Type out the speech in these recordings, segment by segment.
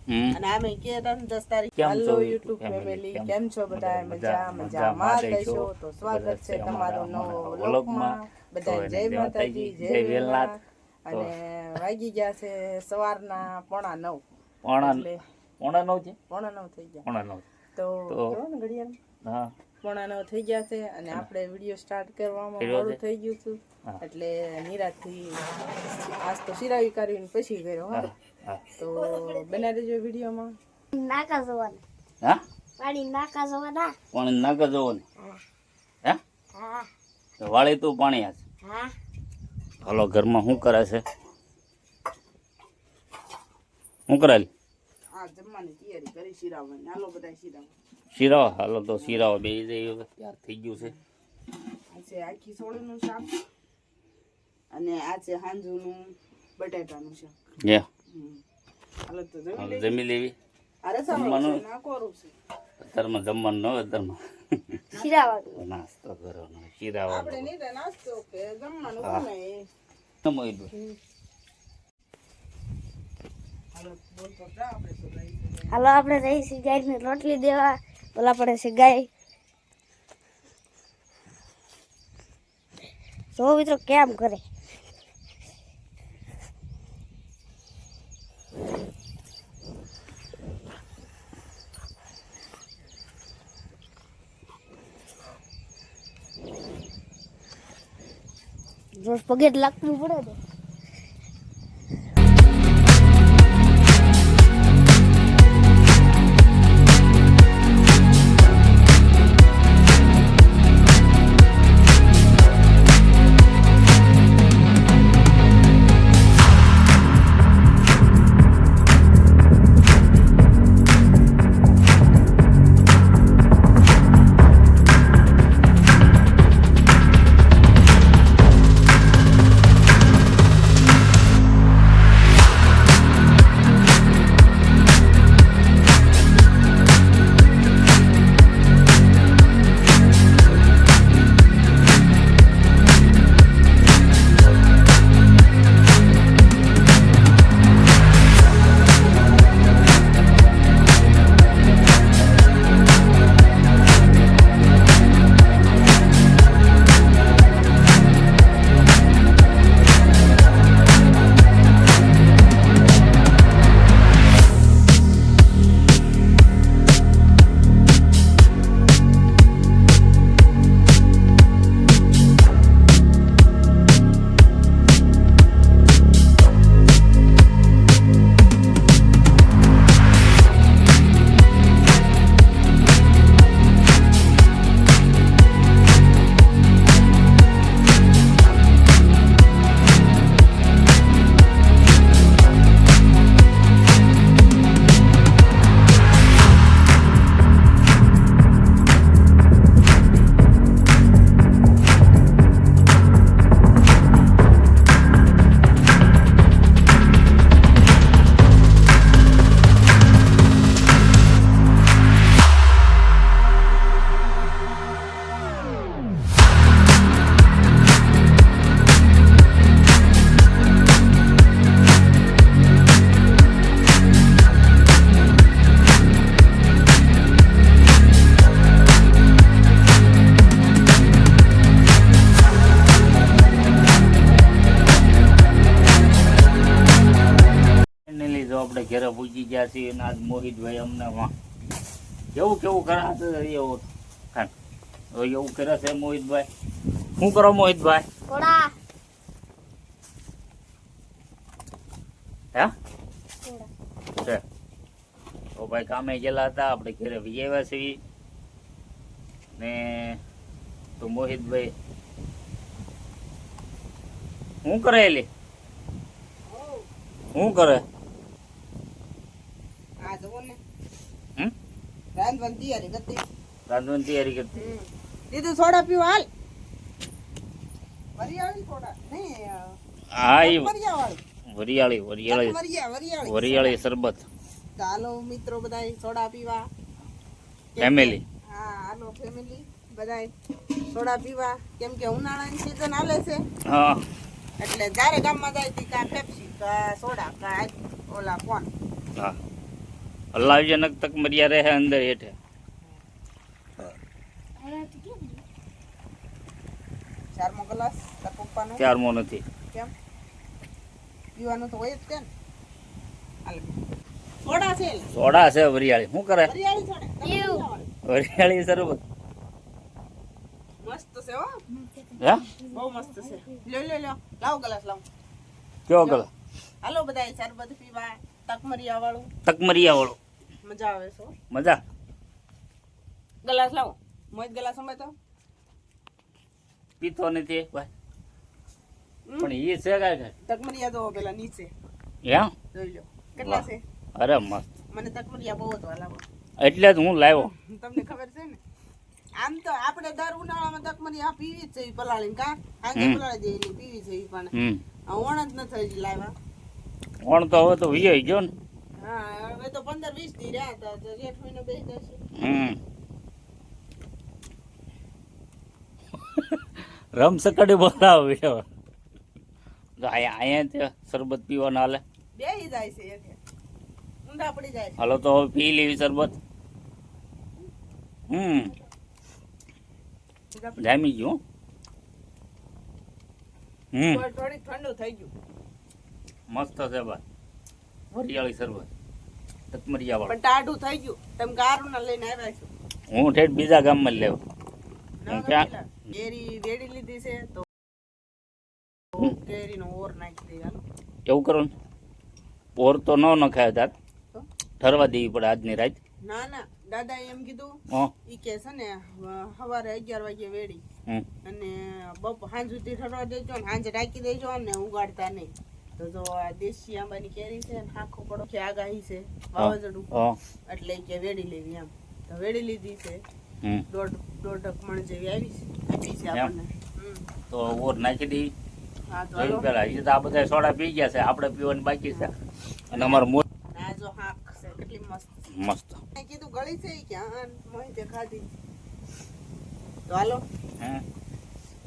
અને આમે કે 10 તારીખ કેમ હાલો છો યુટ્યુબ family? ફેમિલી કેમ કેમ છો બધા મજામાં કહેશો તો સ્વાગત છે તમારું નવો વ્લોગમાં બધા જય માતાજી જય વેલનાથ અને વાગી ગયા છે સવારના 8:45 પોણા 9 છે 8:45 થઈ ગયા પોણા 9 તો જો ને ઘડિયાળ હા 8:45 થઈ ગયા છે અને આપણે વિડીયો સ્ટાર્ટ કરવામાં મોડું થઈ ગયું હતું એટલે નિરાતથી આજ તો શિરાવી કરીને પછી ગયો હા તો બના દેજો વિડીયોમાં નાકા જોવાના હા પાણી નાકા જોવાના પાણી નાકા જોવાની હે હા તો વાળી તું પાણી આજ હા હાલો ઘરમાં શું કરે છે શું કરાય આ જમવાની તૈયારી કરી શિરાવવાની હાલો બધા શિરાવ શીરાવ હાલો તો શીરાવ બે જઈ તૈયાર થઈ ગયું છે આ છે આખી સોળીનું શાક અને આ છે હાંજુનું બટાકાનું શાક હે હાલો તો જમી લેવી અરે સારું ના કોરું છે અત્યારમાં જમવાનું ન હોય અત્યારમાં શિરાવાનું નાસ્તો કરવાનો શીરાવાનો આપણે નહીં તો નાસ્તો કે જમવાનું કોને હાલો બોલ તો જા આપણે તો લઈ હાલો આપણે જઈશું ગાયને રોટલી દેવા ઓલા પડે છે ગાય જો મિત્રો કેમ કરે રોજ પગે લાગવું પડે ને આપણે ઘરે પૂજી ગયા છીએ અને આજ મોહિતભાઈ અમને કેવું કેવું કરે છે એવું એવું કરે છે મોહિતભાઈ શું કરો મોહિતભાઈ થોડા હે છે તો ભાઈ કામે ગયેલા હતા આપણે ઘરે આવ્યા છીએ ને તો મોહિતભાઈ શું કરે એલી શું કરે આ જવો ને હમ રાંધવાની તૈયારી કરતી દીધું સોડા પીવા હાલ વરિયાળી સોડા નહીં હા એ વરિયાવાળી વરિયાળી શરબત ચાલો મિત્રો બધા સોડા પીવા ફેમિલી હા હાલો ફેમિલી બધા સોડા પીવા કેમ કે ઉનાળાની સીઝન હાલે છે હા એટલે જ્યારે ગામમાં જાય તી કા પેપ્સી કા સોડા કા ઓલા કોણ હા હલાવજનક તક મર્યા રહે અંદર હેઠે. ચારમો ગ્લાસ તાર પપ્પાનો 4મો નથી. કેમ પીવાનું તો હોય જ કે ને હાલ સોડા છે સોડા છે વરિયાળી. શું કરે? હરિયાળી સોડા વરિયાળી શરબત. મસ્ત છે હો હે બહુ મસ્ત છે લ્યો લાવ ગ્લાસ લાવ કેવો ગલા? હાલો બધાય શરબત પીવા તકમરિયા વાળું તકમરિયા વાળો. મજા આવે છે હો. મજા. ગ્લાસ લાવો મોજ ગ્લાસ અમે તો પીતો નથી ભાઈ. પણ એ છે કાંઈ તકમરિયા તો પેલા નીચે એમ? જોઈ લો કેટલા છે. અરે મસ્ત. મને તકમરિયા બહુ હતો લાવો એટલે જ હું લાવ્યો. તમને ખબર છે ને આમ તો આપણે દર ઉનાળામાં તકમરિયા પીવી જ છે પલાળીને કા આંગે પલાળી દે એટલે પીવી છે ઈ પણ ઓણ જ નથી હજી લાવ્યા. ઓણ તો હવે તો વિજય ગયો ને. હા હવે તો 15-20 દી રહ્યા હતા તો જેઠ મહિનો બેસી જશે. રમ સકડી બોલાવો અહીંયા તે શરબત પીવાના હાલે. બેહી જાય છે એક ઊંડા પડી જાય છે. હાલો તો હવે પી લેવી શરબત. જામી ગયું. થોડીક ઠંડુ થઈ ગયું. મસ્ત છે ભાઈ વરિયાળી શરબત તકમરિયા વાળું. પણ ટાઢું થઈ ગયું તમે ગારું ના લઈને આવ્યા છો. હું ઠેઠ બીજા ગામમાં જ લેવો. ના, ક્યાં? પેલા કેરી વેડી લીધી છે તો કેરીનો ઓર નાખી દઈએ હાલો. એવું કરો ને. ઓર તો ન નખાય તાર. તો? ઠરવા દેવી પડે આજની રાત. ના દાદા એમ કીધું હા. ઈ કે છે ને સવારે 11 વાગે વેડી અને સાંજ સુધી ઠરવા દેજો ને સાંજે રાખી દેજો ને ઉગાડતા નહીં. તો જો આ દેશી આંબાની કેરી છે ને આખો પડો કે આગાહી છે વાવાઝોડું એટલે ઈ કે વેડી લેવી એમ તો વેડી લીધી છે. દોઢ મણ જેવી આપી છે આપણને. તો ઓર નાખી દઈ. હા તો જોયું પેલા એ તો આ બધા સોડા પી ગયા છે, આપણે પીવાની બાકી છે. અને અમારું મોર આ જો હાક છે કેટલી મસ્ત છે. મસ્ત. મેં કીધું ગળી છે ઈ કે હા મોહિતે ખાધી. તો હાલો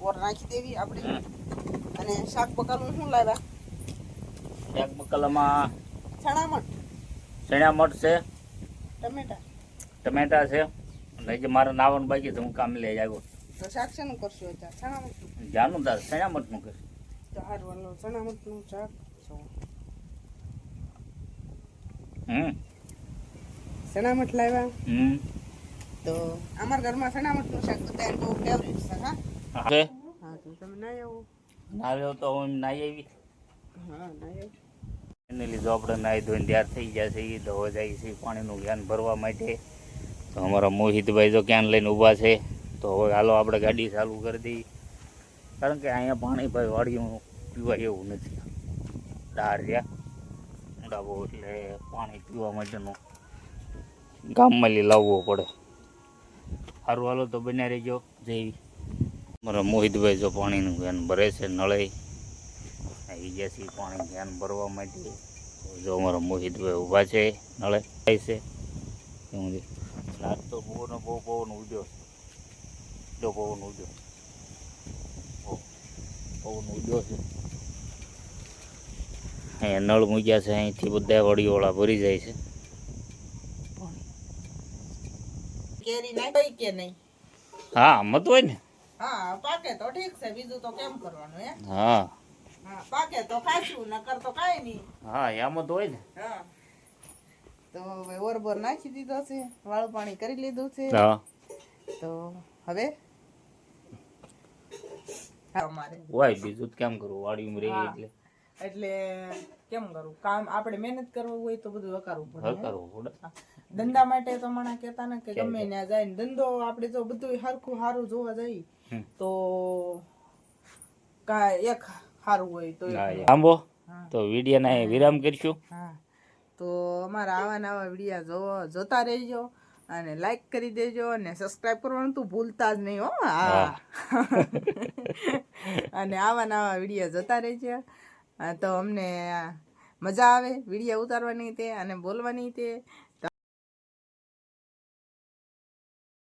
ઓર નાખી દેવી આપણે. અને શાક પકાવવાનું શું લાવ્યા? શાક બકાલામાં ચણા મઠ છે, ટમેટા. ટમેટા છે અને જે મારે નાવાનું બાકી છે હું કામ લઈ આવ્યો. તો શાક શેનું કરશું અત્યારે? ચણા મઠનું. જાનું તાર ચણા મઠનું કર. તો હારું હાલો ચણા મઠનું શાક. ચણા મઠ લાવ્યા. તો અમારા ઘરમાં ચણા મઠનું શાક બધાને બહુ ફેવરેટ છે. હા હા તો તમે ના આવો. ના આવ્યો તો હું એમ નાઈ આવી. હા ના આવો. એને લીધે આપણે નાહી ધોઈને તૈયાર થઈ ગયા છે. એ ધોવા જાય છે પાણીનું ધ્યાન ભરવા માટે. તો અમારા મોહિતભાઈ જો ક્યાં લઈને ઊભા છે. તો હવે હાલો આપણે ગાડી ચાલુ કરી દઈએ, કારણ કે અહીંયા પાણી ભાઈ વાડીનું પીવાય એવું નથી. ડાર રહ્યા ઊંડા બહુ એટલે પાણી પીવા માટેનું ગામમાં લઈ લાવવો પડે. સારું હાલો તો બન્યા રહેજો. જઈ અમારા મોહિતભાઈ જો પાણીનું ધ્યાન ભરે છે. નળે આવી ગયા છે પાણી ધ્યાન ભરવા માટે. જો અમારા મોહિતભાઈ ઊભા છે નળે થાય છે. એવું છે રાત તો બહુ પવન ઉડ્યો છે. પવન ઉડ્યો છે. અહીંયા નળ મૂક્યા છે. અહીંથી બધા વડીઓળા ભરી જાય છે. કેરી નાખી કે નહીં? હા મત હોય ને. હા પાકે તો ઠીક છે, બીજું તો કેમ કરવાનું હે? હા હા પાકે તો ખાશું, નકર તો કાંઈ નહીં. હા એમ તો હોય ને. હા તો હવે ઓરબોર નાખી દીધો છે, વાળું પાણી કરી લીધું છે. હા તો હવે અમારે હોય બીજું કેમ કરવું વાડીમાં રહી હા. એટલે એટલે કેમ કરવું કામ? આપણે મહેનત કરવું હોય તો બધું કરવું પડે. કરવું પડે. ધંધા માટે તો માણા કહેતા ને કે ગમે ત્યાં જાય ને ધંધો આપણે તો બધું હરખું સારું જોવા જઈએ તો કાંઈ એક સારું હોય તો આંબો તો વિડીયોને વિરામ કરશું. હા તો અમારા આવા નવા વિડીયો જોતા રહેજો અને લાઈક કરી દેજો અને સબસ્ક્રાઇબ કરવાનું તો ભૂલતા જ નહીં હો. હા અને આવા નવા વિડીયો જોતા રહેજો તો અમને મજા આવે વિડીયો ઉતારવાની તે અને બોલવાની તે.